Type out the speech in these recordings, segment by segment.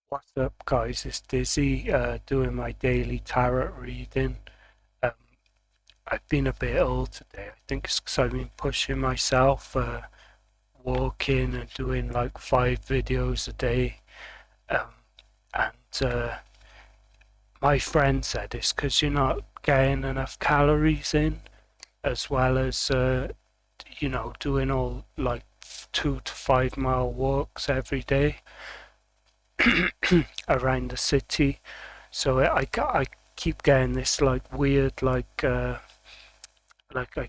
What's up, guys? It's Dizzy doing my daily tarot reading. Um, I've been a bit ill today. I think it's because I've been pushing myself, walking and doing like 5 videos a day. Um, and my friend said it's because you're not getting enough calories in, as well as, doing all like 2 to 5 mile walks every day around the city. So I keep getting this like weird like I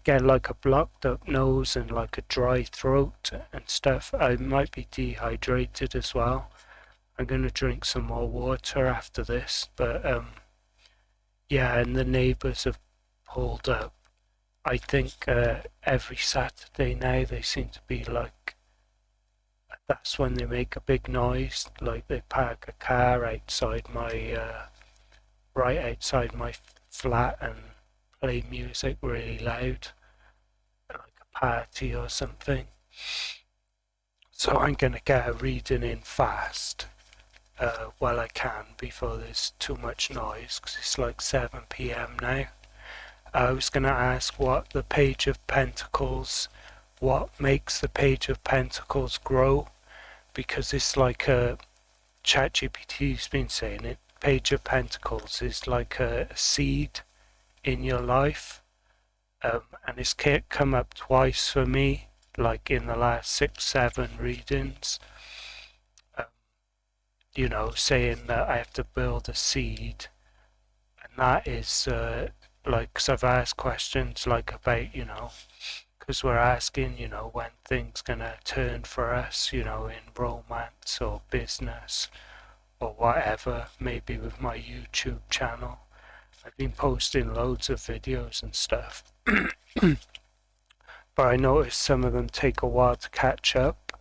get like a blocked up nose and like a dry throat and stuff. I might be dehydrated as well. I'm gonna drink some more water after this, but yeah, and the neighbours have pulled up. I think every Saturday now they seem to be like, that's when they make a big noise, like they park a car outside my right outside my flat and play music really loud, like a party or something. So I'm gonna get a reading in fast while I can before there's too much noise, because it's like 7 p.m. now. I was gonna ask what the Page of Pentacles, what makes the Page of Pentacles grow, because it's like a ChatGPT's been saying it. Page of Pentacles is like a seed in your life, and it's come up twice for me, like in the last 6, 7 readings. Um, saying that I have to build a seed, and that is like, because I've asked questions like about, because we're asking, when things gonna turn for us, in romance or business or whatever, maybe with my YouTube channel. I've been posting loads of videos and stuff, but I noticed some of them take a while to catch up.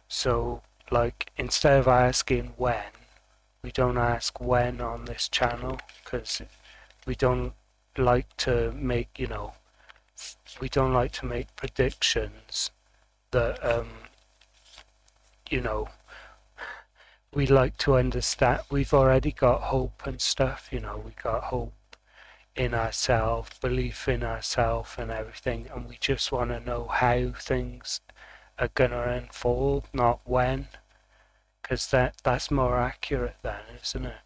So, like, instead of asking when, we don't ask when on this channel, because we don't like to make, we don't like to make predictions that, you know, we like to understand. We've already got hope and stuff, we got hope in ourselves, belief in ourselves and everything, and we just want to know how things are gonna unfold, not when, because that's more accurate then, isn't it?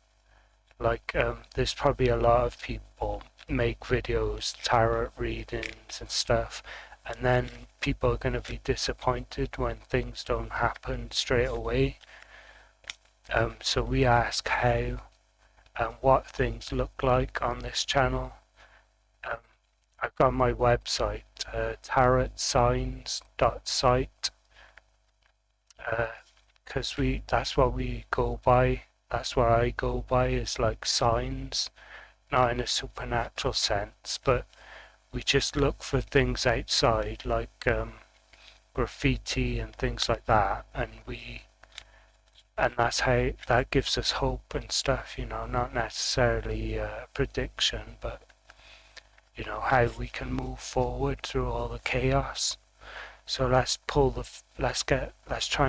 Like, there's probably a lot of people make videos, tarot readings and stuff, and then people are going to be disappointed when things don't happen straight away. So we ask how and what things look like on this channel. I've got my website, tarotsigns.site, because that's what we go by. That's what I go by, is like signs, not in a supernatural sense, but we just look for things outside, like graffiti and things like that, and that's how that gives us hope and stuff, not necessarily a prediction, but how we can move forward through all the chaos. So let's try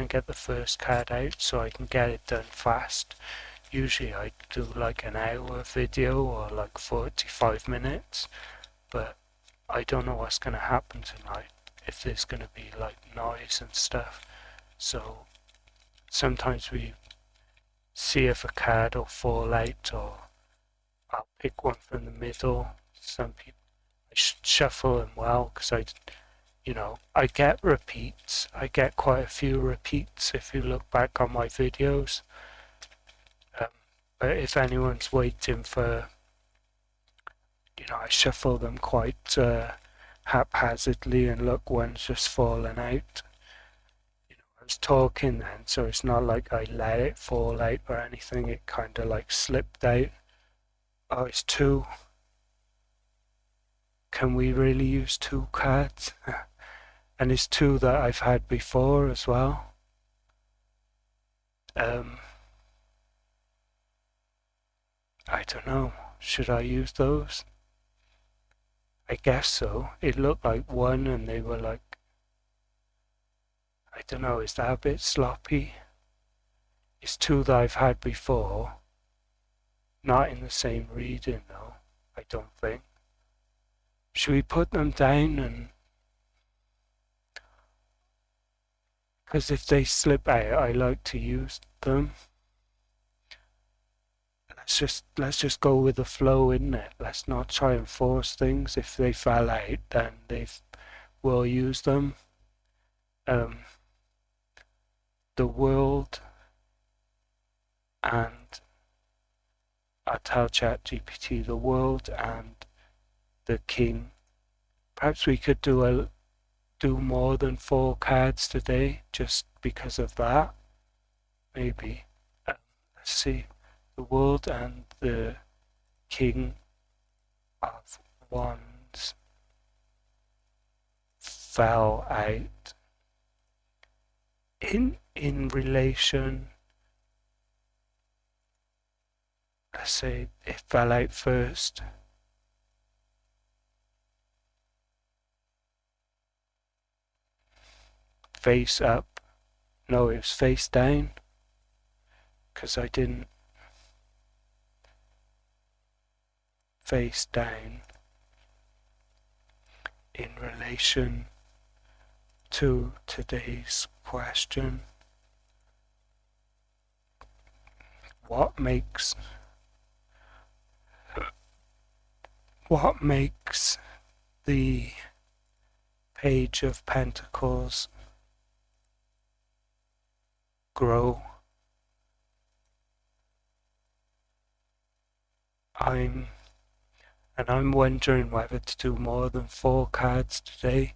and get the first card out so I can get it done fast. Usually I do like an hour video or like 45 minutes, but I don't know what's going to happen tonight, if there's going to be like noise and stuff. So sometimes we see if a card will fall out, or I'll pick one from the middle. Some people, I shuffle them well, because I get repeats. I get quite a few repeats if you look back on my videos. But if anyone's waiting for, I shuffle them quite haphazardly, and look, one's just fallen out. I was talking then, so it's not like I let it fall out or anything. It kind of like slipped out. Oh, it's 2. Can we really use 2 cards? And it's 2 that I've had before as well. I don't know. Should I use those? I guess so. It looked like 1 and they were like, I don't know, is that a bit sloppy? It's two that I've had before. Not in the same reading though, I don't think. Should we put them down and... because if they slip out, I like to use them. Let's just go with the flow, isn't it? Let's not try and force things. If they fell out, then we'll use them. The world, and I tell ChatGPT the world and the king. Perhaps we could do more than 4 cards today, just because of that. Maybe. Let's see. The world and the king of wands fell out in relation. Let's say it fell out first. Face up. No, it was face down. Because I didn't. Face down in relation to today's question. What makes the Page of Pentacles grow? I'm wondering whether to do more than 4 cards today.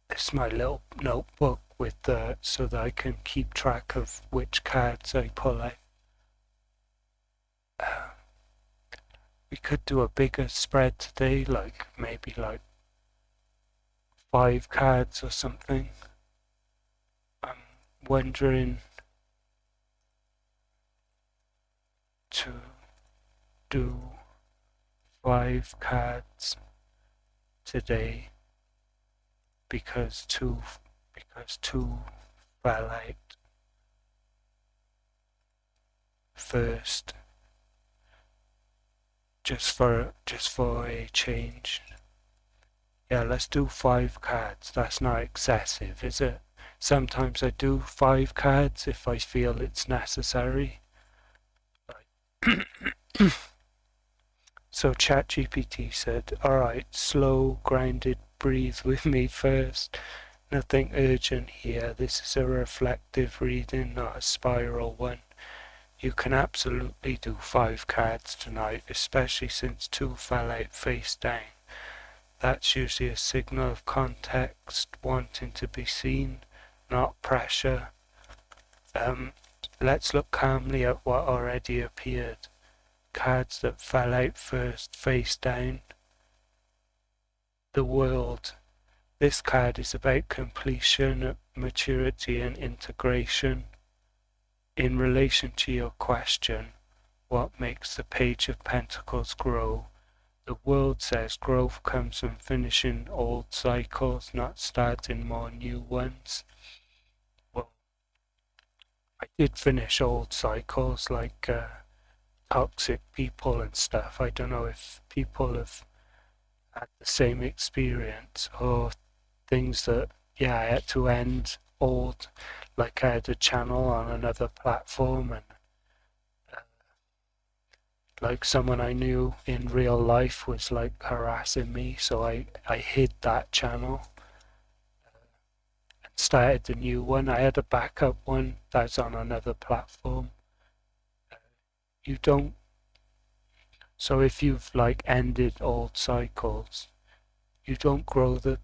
This is my little notebook with so that I can keep track of which cards I pull out. We could do a bigger spread today, like maybe like 5 cards or something. I'm wondering to do 5 cards today because two fell out first, just for a change. Yeah, let's do 5 cards. That's not excessive, is it? Sometimes I do 5 cards if I feel it's necessary. So ChatGPT said, alright, slow, grounded, breathe with me first. Nothing urgent here. This is a reflective reading, not a spiral one. You can absolutely do 5 cards tonight, especially since 2 fell out face down. That's usually a signal of context, wanting to be seen, not pressure. Let's look calmly at what already appeared. Cards that fell out first, face down. The world. This card is about completion, maturity and integration. In relation to your question, what makes the Page of Pentacles grow? The world says growth comes from finishing old cycles, not starting more new ones. Well, I did finish old cycles like toxic people and stuff. I don't know if people have had the same experience or things that, yeah, I had to end old, like I had a channel on another platform and like someone I knew in real life was like harassing me, so I hid that channel and started a new one. I had a backup one that's on another platform. You don't, so if you've like ended old cycles, you don't grow the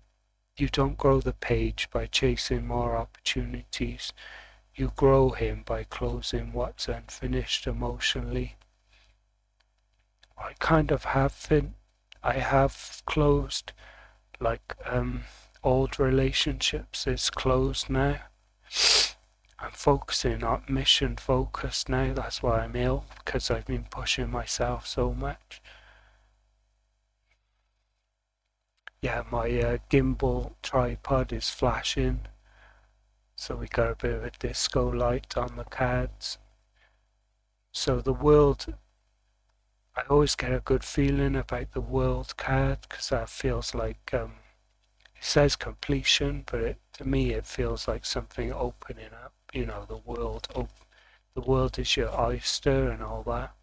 page by chasing more opportunities. You grow him by closing what's unfinished emotionally. I kind of I have closed like old relationships is closed now. I'm focusing on mission focused now. That's why I'm ill, because I've been pushing myself so much. Yeah, my gimbal tripod is flashing. So we got a bit of a disco light on the cards. So the world, I always get a good feeling about the world card because that feels like, it says completion, but to me it feels like something opening up, the world. The world is your oyster and all that.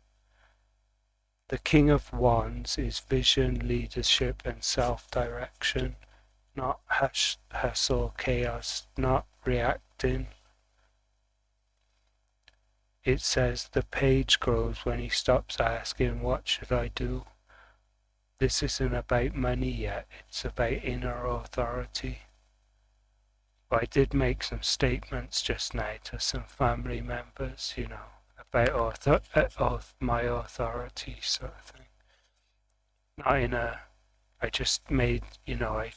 The King of Wands is vision, leadership and self-direction, not hustle, chaos, not reacting. It says the page grows when he stops asking, what should I do? This isn't about money yet, it's about inner authority. But I did make some statements just now to some family members, about my authority sort of thing. Not in a, I just made, I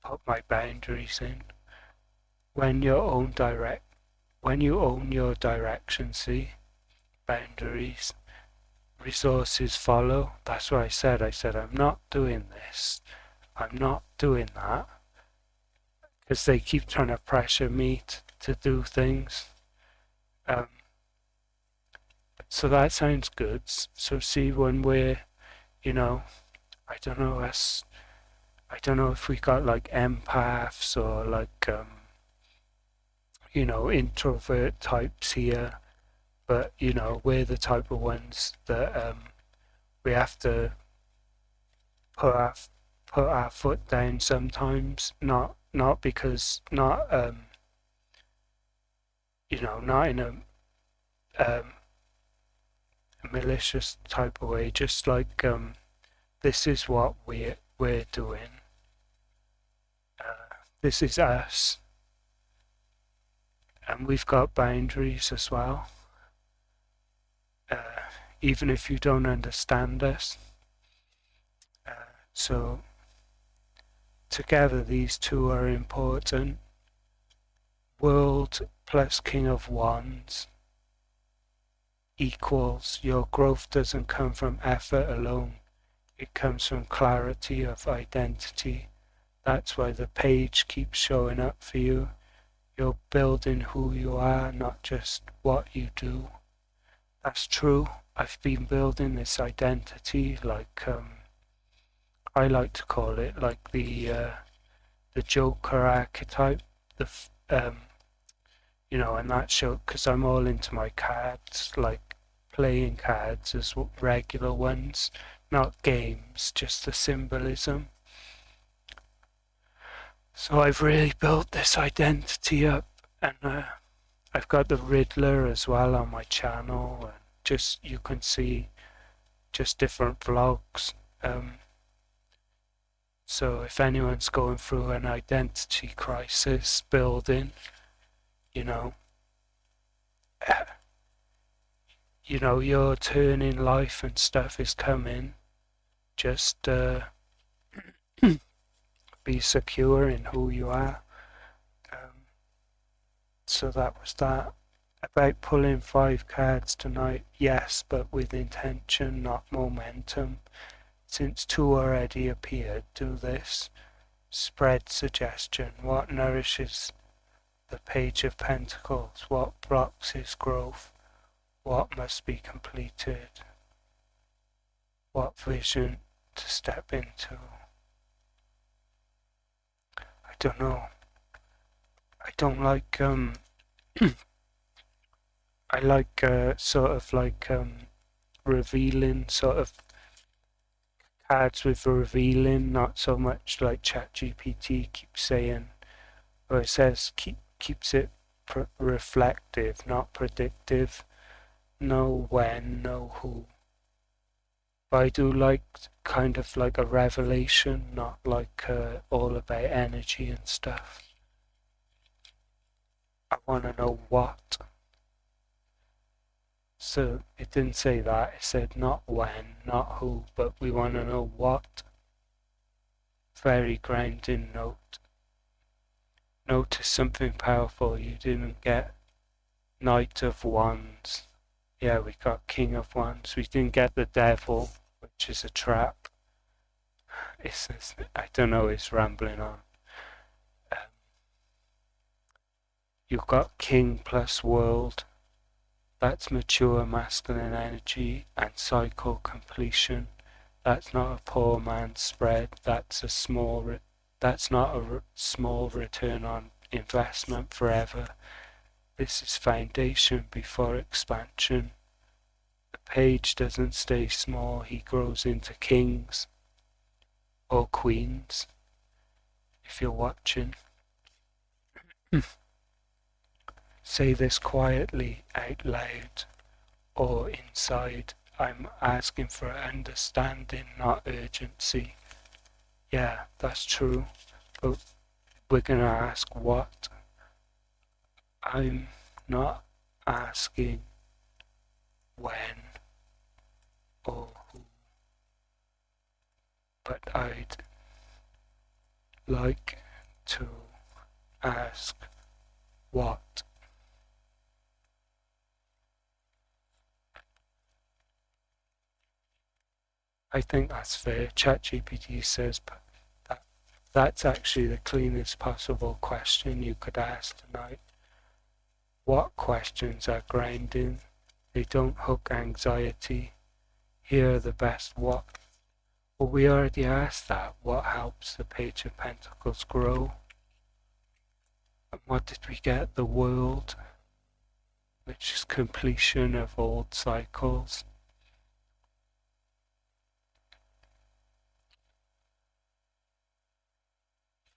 put my boundaries in. When you own your direction, see, boundaries, resources follow. That's what I said. I said, I'm not doing this. I'm not doing that. Because they keep trying to pressure me to do things. So that sounds good. So see, when we're, I don't know, I don't know if we got like empaths or like, introvert types here, but we're the type of ones that we have to put our foot down sometimes, not because not not in a malicious type of way, just like this is what we're doing. This is us, and we've got boundaries as well. Even if you don't understand us. So together these two are important. World plus King of Wands equals your growth doesn't come from effort alone. It comes from clarity of identity. That's why the page keeps showing up for you. You're building who you are, not just what you do. That's true. I've been building this identity, like I like to call it, like the Joker archetype. And that show, because I'm all into my cards, like playing cards as regular ones, not games, just the symbolism. So I've really built this identity up, and I've got the Riddler as well on my channel, and just you can see just different vlogs. So if anyone's going through an identity crisis building, your turn in life and stuff is coming. Just be secure in who you are. So that was that. About pulling 5 cards tonight, yes, but with intention, not momentum. Since 2 already appeared, do this. Spread suggestion. What nourishes the Page of Pentacles? What blocks his growth? What must be completed? What vision to step into? I don't know. I don't like I like sort of like revealing sort of cards with revealing, not so much like ChatGPT keeps saying, or it says keeps it reflective, not predictive. Know when, know who. But I do like kind of like a revelation, not like all about energy and stuff. I want to know what. So it didn't say that, it said not when, not who, but we want to know what. Very grounding note. Notice something powerful you didn't get. Knight of Wands. Yeah, we got King of Wands. We didn't get the Devil, which is a trap. I don't know, it's rambling on. You've got king plus world. That's mature masculine energy and cycle completion. That's not a poor man's spread. That's not a small return on investment forever. This is foundation before expansion. The page doesn't stay small. He grows into kings or queens. If you're watching, say this quietly out loud or inside. I'm asking for understanding, not urgency. Yeah, that's true. But we're going to ask what. I'm not asking when or who, but I'd like to ask what. I think that's fair. ChatGPT says that's actually the cleanest possible question you could ask tonight. What questions are grounding? They don't hook anxiety. Here are the best what. Well, we already asked that. What helps the Page of Pentacles grow? And what did we get? The world, which is completion of old cycles.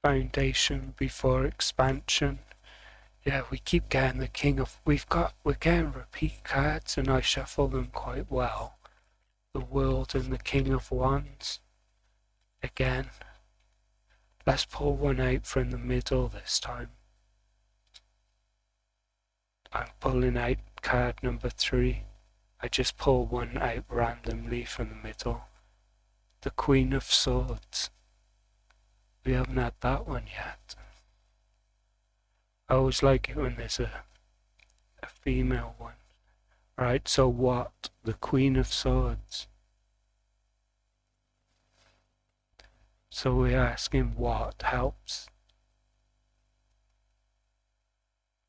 Foundation before expansion. Yeah, we keep getting the king of, we're getting repeat cards and I shuffle them quite well. The world and the king of wands. Again, let's pull one out from the middle this time. I'm pulling out card number 3. I just pull one out randomly from the middle. The Queen of Swords. We haven't had that one yet. I always like it when there's a female one. Right, so what? The Queen of Swords. So we're asking what helps.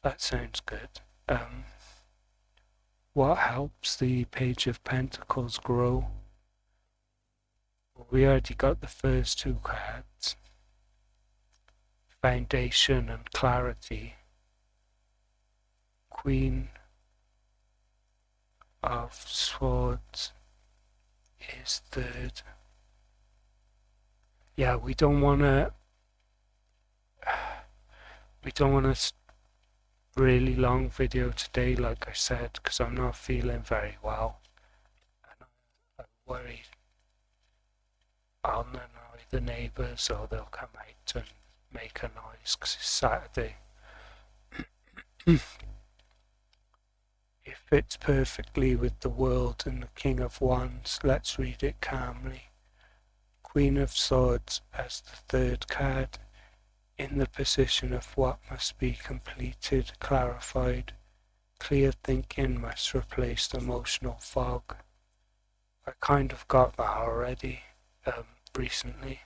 That sounds good. What helps the Page of Pentacles grow? We already got the first 2 cards. Foundation and clarity. Queen of Swords is 3rd. Yeah, we don't want to really long video today, like I said, because I'm not feeling very well. And I'm worried I'll annoy the neighbours or they'll come out and make a noise because it's Saturday. It fits perfectly with the world and the King of Wands. Let's read it calmly. Queen of Swords as the 3rd card, in the position of what must be completed, clarified. Clear thinking must replace the emotional fog. I kind of got that already recently.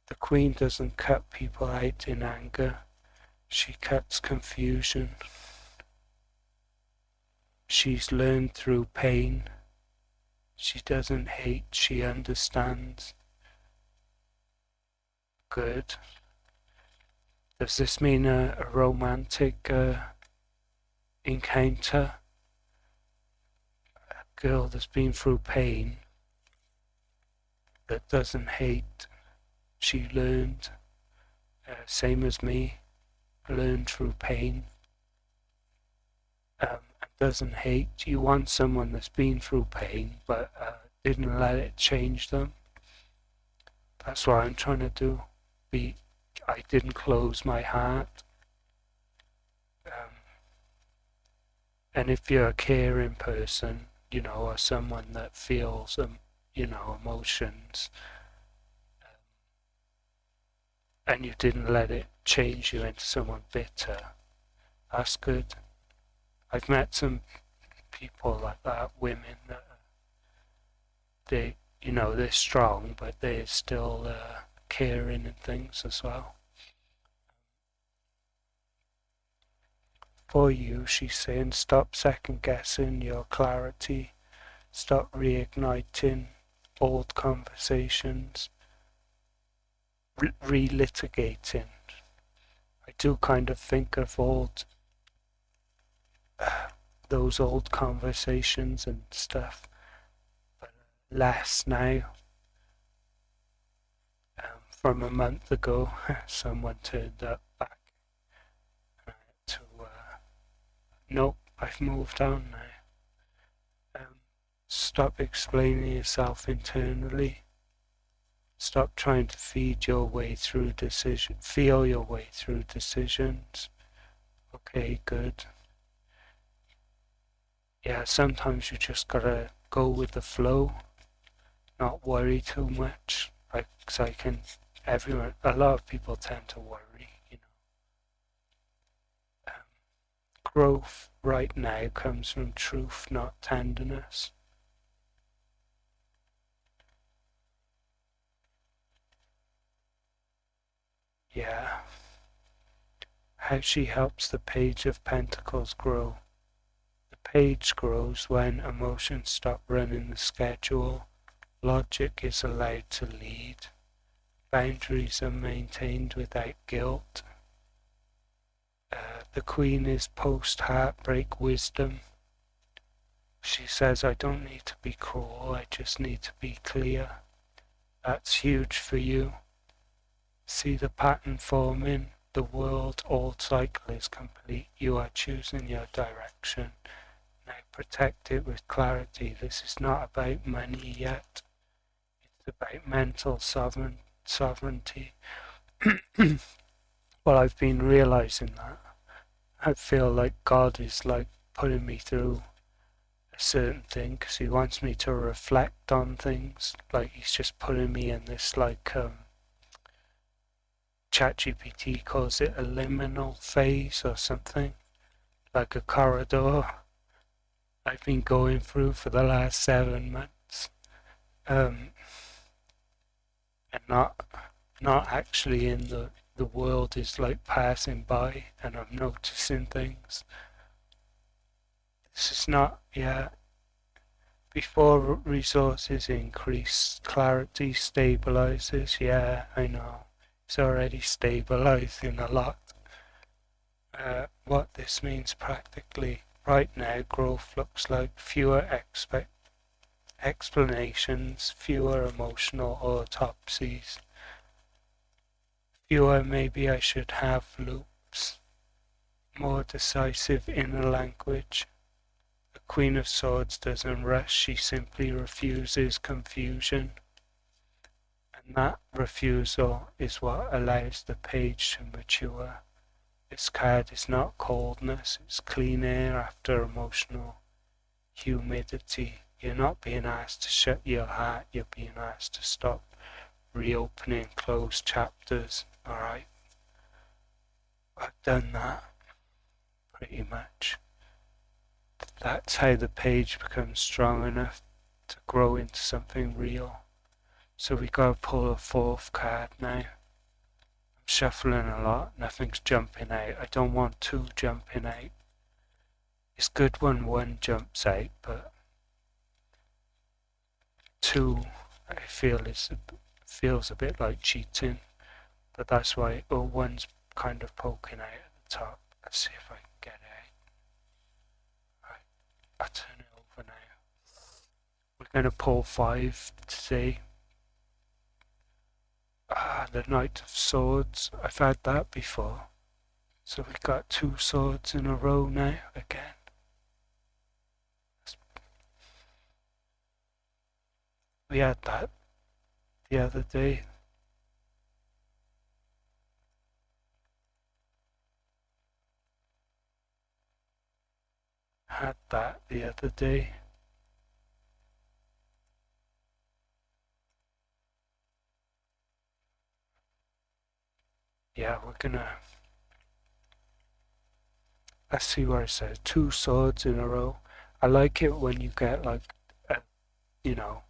The Queen doesn't cut people out in anger. She cuts confusion. She's learned through pain. She doesn't hate, she understands. Good. Does this mean a romantic encounter? A girl that's been through pain, that doesn't hate, she learned, same as me, learned through pain, and doesn't hate. You want someone that's been through pain, but didn't let it change them. That's what I'm trying to do. I didn't close my heart. And if you're a caring person, or someone that feels, emotions, and you didn't let it change you into someone bitter, that's good. I've met some people like that, women that they're strong, but they're still caring and things as well. for you, she's saying. Stop second guessing your clarity. Stop reigniting old conversations. Relitigating. I do kind of think of those old conversations and stuff, but less now. From a month ago, someone turned up back to, nope, I've moved on now. Stop explaining yourself internally. Stop trying to feel your way through decisions. Okay, good. Yeah, sometimes you just gotta go with the flow, not worry too much. Like, 'cause a lot of people tend to worry, you know. Growth right now comes from truth, not tenderness. Yeah. How she helps the Page of Pentacles grow. The page grows when emotions stop running the schedule. Logic is allowed to lead. Boundaries are maintained without guilt. The Queen is post-heartbreak wisdom. She says, I don't need to be cruel, I just need to be clear. That's huge for you. See the pattern forming. The world old cycle is complete. You are choosing your direction. Now protect it with clarity. This is not about money yet. It's about mental sovereignty. Well, I've been realizing that. I feel like God is like putting me through a certain thing because he wants me to reflect on things. Like he's just putting me in this like ChatGPT calls it a liminal phase or something, like a corridor I've been going through for the last 7 months, and not actually in the world is like passing by and I'm noticing things. This is not, yeah. Before resources increase, clarity stabilizes. Yeah, I know. It's already stabilizing a lot. What this means practically, right now, growth looks like fewer explanations, fewer emotional autopsies, fewer maybe I should have loops, more decisive inner language. The Queen of Swords doesn't rush, she simply refuses confusion. And that refusal is what allows the page to mature. This card is not coldness, it's clean air after emotional humidity. You're not being asked to shut your heart, you're being asked to stop reopening closed chapters. Alright? I've done that pretty much. That's how the page becomes strong enough to grow into something real. So we gotta pull a fourth card now. Shuffling a lot, nothing's jumping out. I don't want two jumping out. It's good when one jumps out, but two I feel feels a bit like cheating, but that's why one's kind of poking out at the top. Let's see if I can get it out. Right, I'll turn it over now. We're gonna pull 5 today. The Knight of Swords, I've had that before. So we got 2 swords in a row now again. We had that the other day. Had that the other day. Yeah, we're gonna. Let's see where it says 2 swords in a row. I like it when you get like, you know,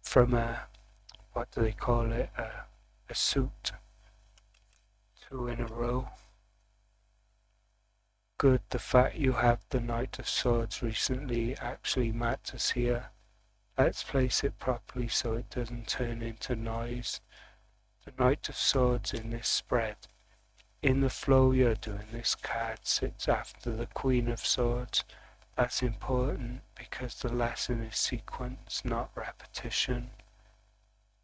from a, what do they call it, a suit, 2 in a row. Good, the fact you have the Knight of Swords recently actually matters here. Let's place it properly so it doesn't turn into noise. The Knight of Swords in this spread, in the flow you're doing, this card sits after the Queen of Swords. That's important because the lesson is sequence, not repetition.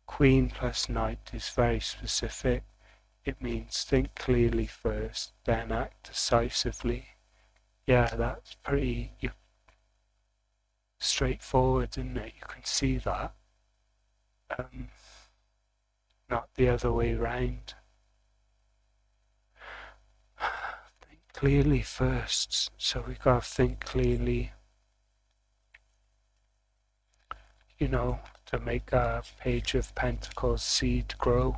Queen plus Knight is very specific. It means think clearly first, then act decisively. Yeah, that's pretty straightforward, isn't it? You can see that. Not the other way round. Think clearly first, so we gotta think clearly, you know, to make our Page of Pentacles seed grow.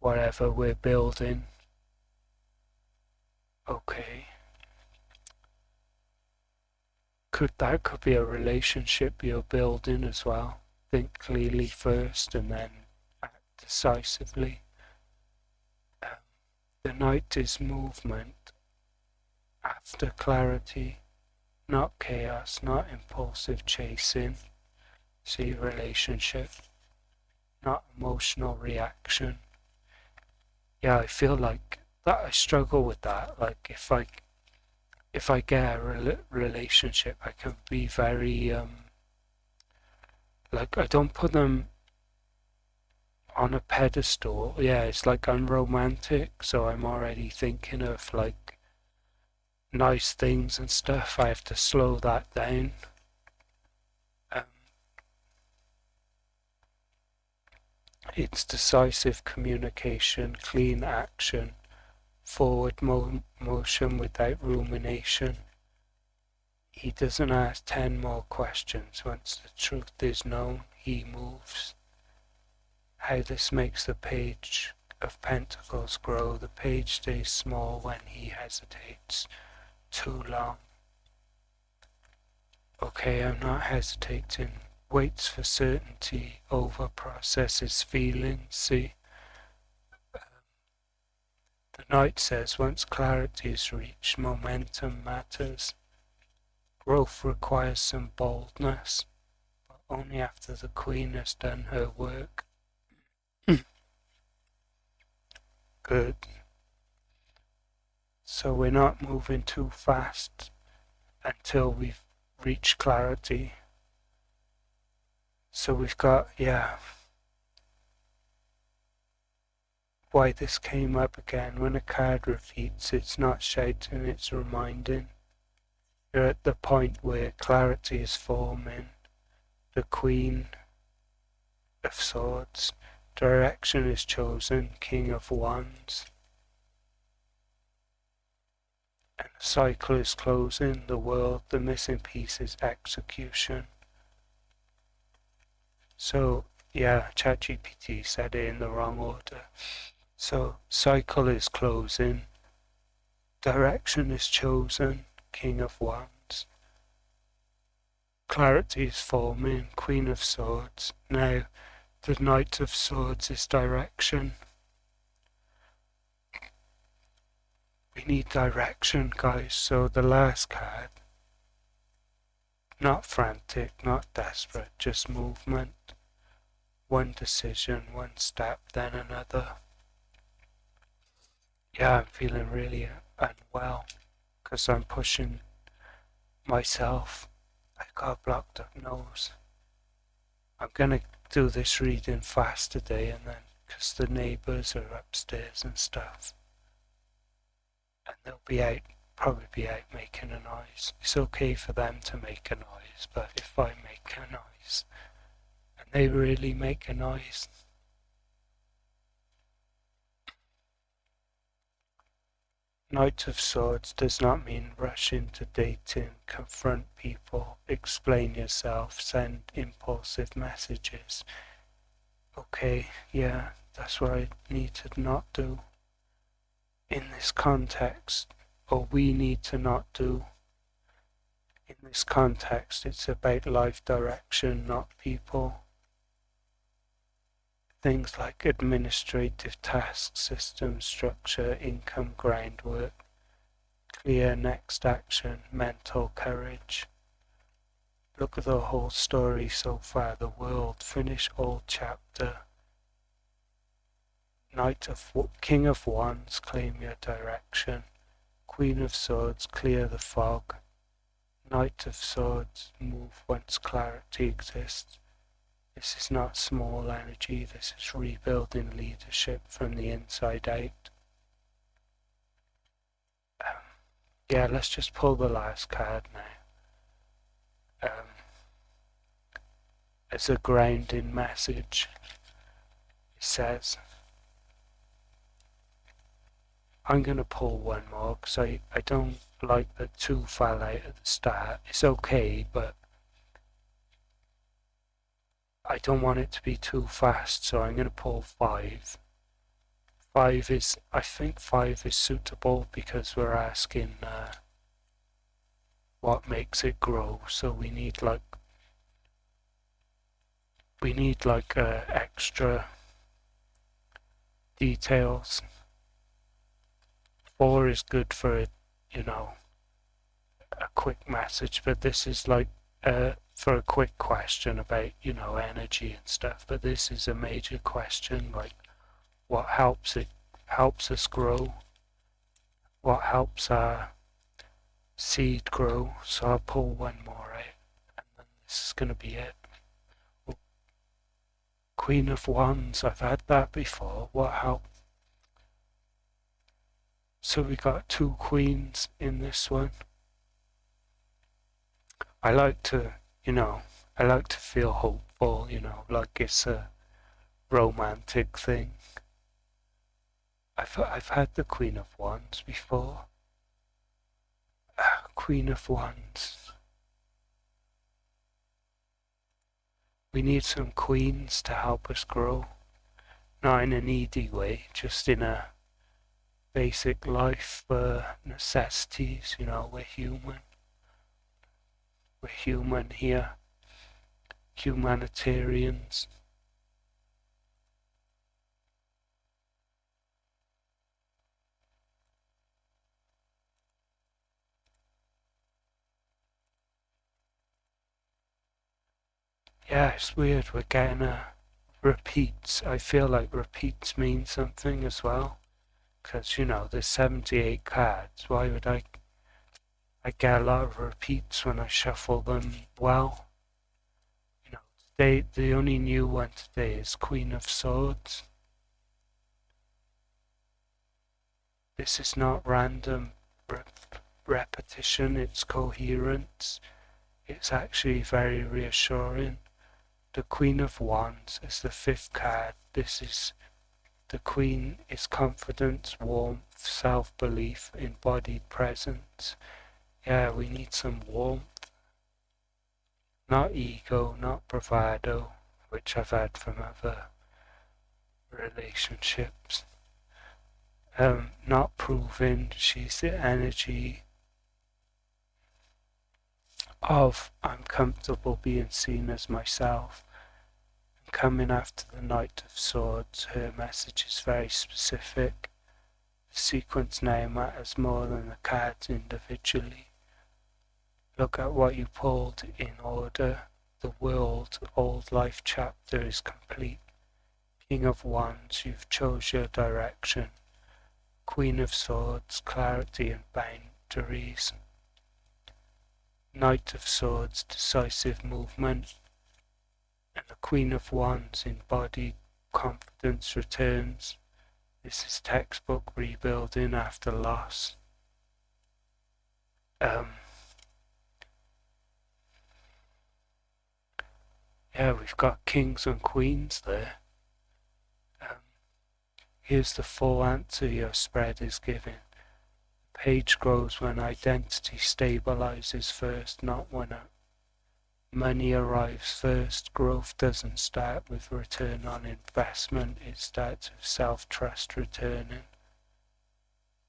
Whatever we're building. Okay. That could be a relationship you're building as well. Think clearly first and then act decisively. The Knight is movement after clarity, not chaos, not impulsive chasing. See, relationship, not emotional reaction. Yeah, I feel like that I struggle with that. Like if I get a relationship, I can be very like I don't put them on a pedestal. Yeah, it's like I'm romantic, so I'm already thinking of like nice things and stuff. I have to slow that down. It's decisive communication, clean action, forward motion without rumination. He doesn't ask 10 more questions. Once the truth is known, he moves. How this makes the Page of Pentacles grow. The page stays small when he hesitates too long. Okay, I'm not hesitating. Waits for certainty, over processes feelings. See? The Knight says once clarity is reached, momentum matters. Growth requires some boldness, but only after the Queen has done her work. Good. So we're not moving too fast until we've reached clarity. So we've got, yeah, why this came up again. When a card repeats, it's not shouting, it's reminding. You're at the point where clarity is forming. The Queen of Swords. Direction is chosen, King of Wands. And the cycle is closing, the world, the missing piece is execution. So, yeah, ChatGPT said it in the wrong order. So, cycle is closing, direction is chosen, King of Wands. Clarity is forming, Queen of Swords. Now, the Knight of Swords is direction. We need direction, guys. So the last card, not frantic, not desperate, just movement. One decision, one step, then another. Yeah, I'm feeling really unwell because I'm pushing myself. I've got a blocked up nose. I'm gonna do this reading fast today, and then because the neighbours are upstairs and stuff, and they'll be out, probably be out making a noise. It's okay for them to make a noise, but if I make a noise and they really make a noise, Knight of Swords does not mean rush into dating, confront people, explain yourself, send impulsive messages. Okay, yeah, that's what I need to not do in this context, or we need to not do. In this context, it's about life direction, not people. Things like administrative tasks, system structure, income groundwork, clear next action, mental courage. Look at the whole story so far. The world, finish old chapter. King of Wands, claim your direction. Queen of Swords, clear the fog. Knight of Swords, move whence clarity exists. This is not small energy, this is rebuilding leadership from the inside out. Yeah, let's just pull the last card now. As a grounding message, it says, I'm going to pull one more because I don't like that two fell out at the start. It's okay, but I don't want it to be too fast, so I'm going to pull 5. I think 5 is suitable because we're asking what makes it grow, so we need like extra details. 4 is good for a quick message, but this is like for a quick question about energy and stuff. But this is a major question, like what helps us grow, what helps our seed grow. So I'll pull one more out, and then this is going to be it. Queen of Wands, I've had that before. What help? So we got 2 queens in this one. I like to feel hopeful, like it's a romantic thing. I've had the Queen of Wands before. Queen of Wands. We need some queens to help us grow. Not in a needy way, just in a basic life necessities, we're human. We're human here. Humanitarians. Yeah, it's weird. We're getting repeats. I feel like repeats mean something as well. Because, there's 78 cards. Why would I get a lot of repeats when I shuffle them well? Today, the only new one today is Queen of Swords. This is not random repetition, it's coherence. It's actually very reassuring. The Queen of Wands is the 5th card. This is the Queen is confidence, warmth, self-belief, embodied presence. Yeah, we need some warmth. Not ego, not bravado, which I've had from other relationships. Not proving. She's the energy of I'm comfortable being seen as myself. And coming after the Knight of Swords, her message is very specific. The sequence now matters more than the cards individually. Look at what you pulled in order. The world, old life chapter is complete. King of Wands, you've chose your direction. Queen of Swords, clarity and boundaries. Knight of Swords, decisive movement. And the Queen of Wands, embodied confidence returns. This is textbook rebuilding after loss. Yeah, we've got kings and queens there. Here's the full answer your spread is giving. The page grows when identity stabilizes first, not when money arrives first. Growth doesn't start with return on investment, it starts with self-trust returning.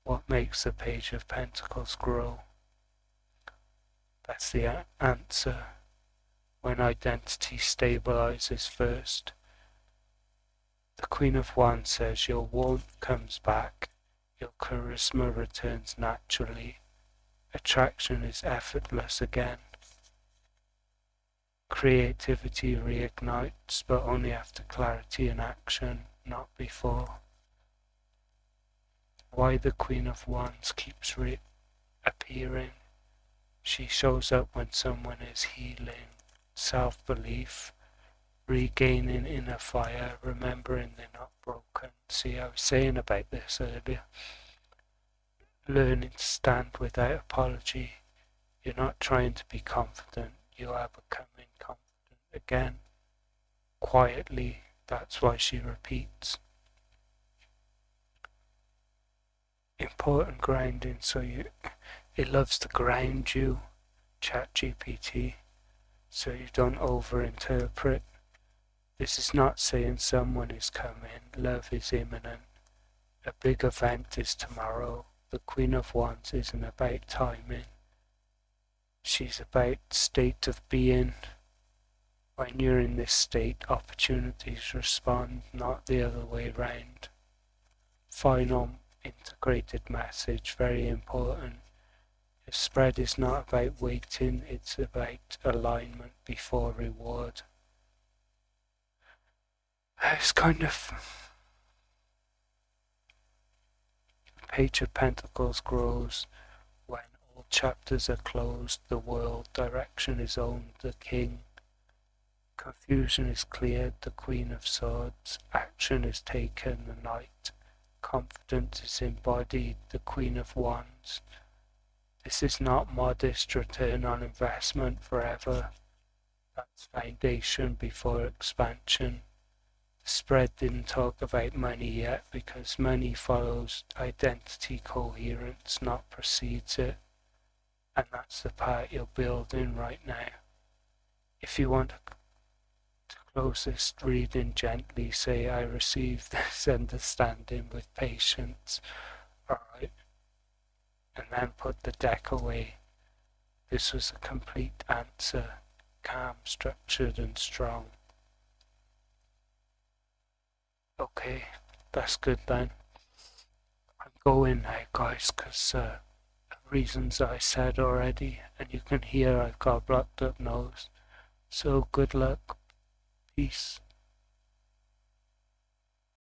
What makes the Page of Pentacles grow? That's the answer. When identity stabilizes first. The Queen of Wands says your warmth comes back, your charisma returns naturally, Attraction is effortless again. Creativity reignites, but only after clarity and action, not before. Why the Queen of Wands keeps reappearing. She shows up when someone is healing, self-belief, regaining inner fire, remembering they're not broken. See, I was saying about this earlier. Learning to stand without apology. You're not trying to be confident, you are becoming confident again. Quietly, that's why she repeats. Important grounding, so it loves to ground you, ChatGPT, so you don't overinterpret. This is not saying someone is coming, love is imminent. A big event is tomorrow. The Queen of Wands isn't about timing. She's about state of being. When you're in this state, opportunities respond, not the other way round. Final integrated message, very important. Your spread is not about waiting, it's about alignment before reward. It's kind of Page of Pentacles grows when all chapters are closed, the world direction is owned, the king. Confusion is cleared, the Queen of Swords. Action is taken, the Knight. Confidence is embodied, the Queen of Wands. This is not modest return on investment forever. That's foundation before expansion. The spread didn't talk about money yet because money follows identity coherence, not precedes it. And that's the part you're building right now. If you want to close this reading gently, say, I receive this understanding with patience. Alright. And then put the deck away. This was a complete answer. Calm, structured and strong. Okay, that's good then. I'm going now, guys, because reasons I said already, and you can hear I've got a blocked up nose. So good luck. Peace.